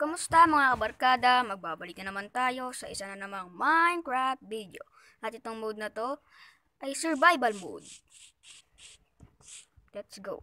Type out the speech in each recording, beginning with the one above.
Kamusta mga kabarkada? Magbabalik na naman tayo sa isa na namang Minecraft video. At itong mode na to ay survival mode. Let's go.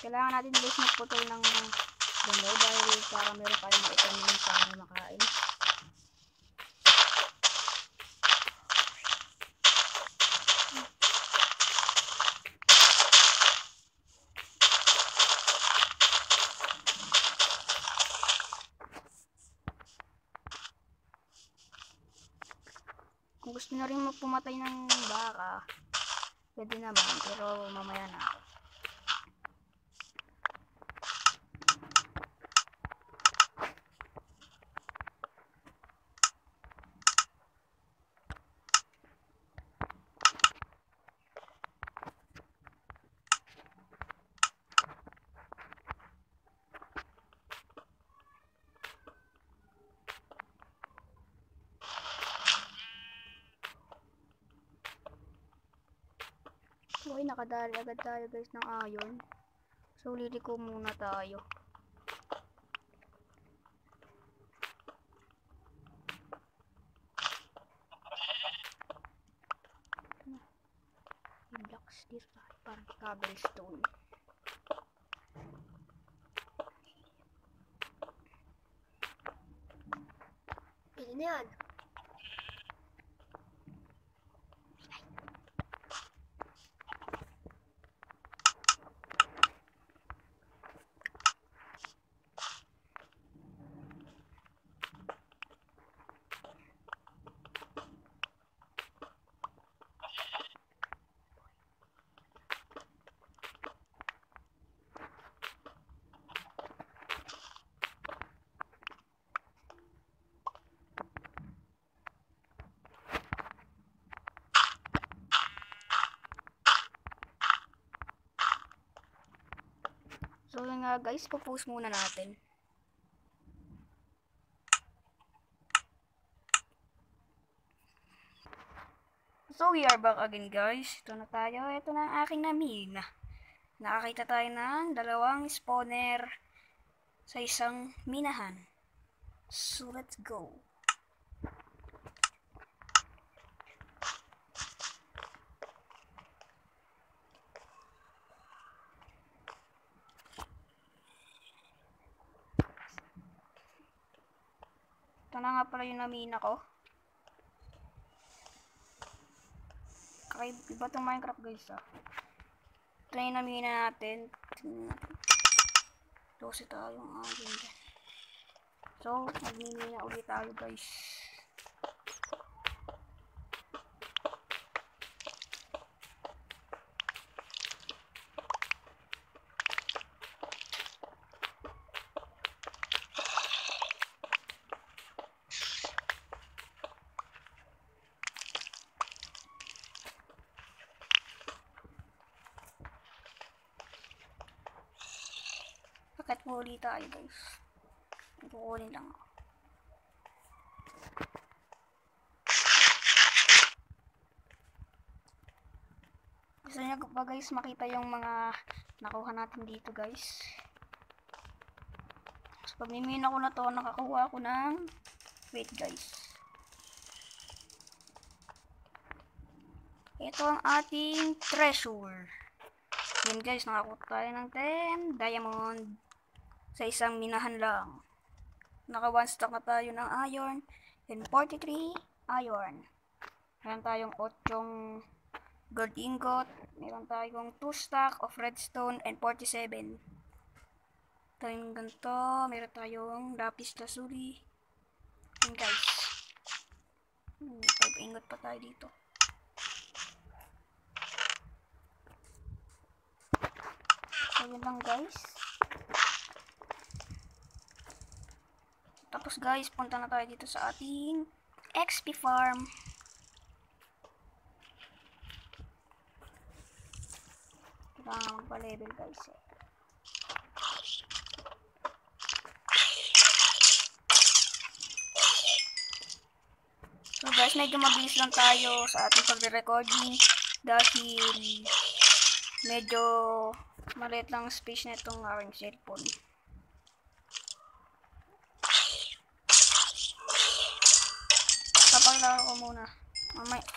Kailangan natin guys magputol ng damo dahil para meron tayong maitanim para makain. Kung gusto nyo rin pumatay ng baka, pwede naman, pero mamaya na ako. Okay, nakadali agad tayo guys ng iron. So, liliko muna tayo. Blocks dito tayo parang cobblestone. Pwede na yan. So yun nga guys, po-post muna natin. So we are back again guys. Ito na tayo. Ito na ang aking namina. Nakakita tayo ng dalawang spawner sa isang minahan. So let's go. Ito na nga pala yung namina ko. Iba itong Minecraft guys ah. Ito na yung namina natin. Close tayo ang ating dyan. So, magmimina ulit tayo guys. Pakat mo ulit tayo guys. Kukunin lang ako. Gusto niyo ba guys makita yung mga nakuha natin dito guys? So, pag mimina ko na to, nakakuha ako ng wait guys. Ito ang ating treasure. Yan guys, nakakuha tayo ng 10 diamond sa isang minahan lang. Naka 1 stack na tayo ng iron and 43 iron. Meron tayong 8 gold ingot. Meron tayong 2 stack of redstone and 47. Ito yung ganito. Meron tayong lapis lazuli. Yun guys. pa tayo dito. So, yun lang guys. Tapos guys, punta na tayo dito sa ating XP farm. Kailangan magpa-level guys eh. So guys, medyo mabilis lang tayo sa ating pagre-recording dahil medyo maliit lang space na itong aking cellphone. Papakilala ko muna.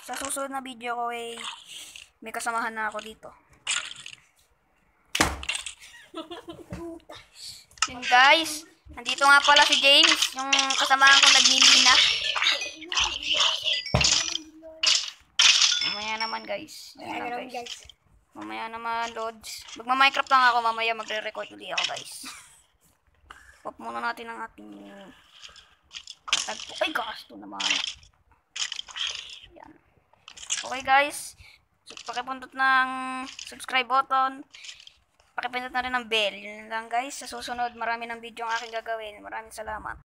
Sa susunod na video ko ay may kasamahan na ako dito. Yun guys, nandito nga pala si James, yung kasamahan ko nagmimina. Mamaya naman guys. Mamaya naman Lods. Magma-Minecraft lang ako, mamaya magre-record ulit ako guys. Pop muna natin ang ating katagpo. Ay gasto naman. Yan. Okay guys, pakipindot ng subscribe button. Pakipindot na rin ng bell. Yun lang guys. Sa susunod, marami ng video ang aking gagawin. Maraming salamat.